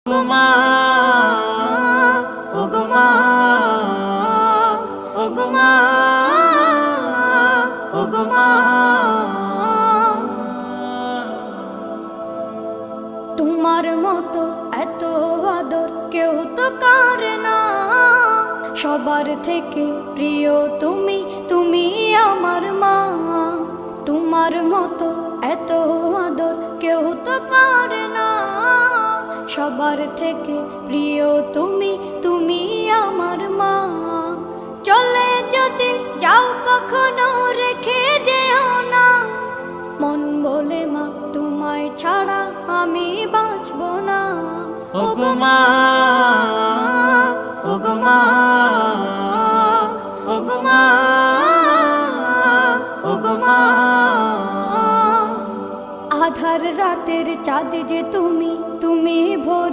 ওগো মা, ওগো মা, ওগো মা। তোমার মতো এত আদর কেউ তো করে না, সবার থেকে প্রিয় তুমি, তুমি আমার মা। তোমার মতো এত আদর কেউ তো করে না, সবার থেকে প্রিয় তুমি, তুমি আমার মা। চলে যদি যাও কখনো রেখে যেও না, মন বলে মা তোমায় ছাড়া আমি বাঁচব না। ওগো মা, ওগো মা, ওগো মা, ওগো মা। আধার রাতের চাঁদ যে তুমি, তুমি ভোর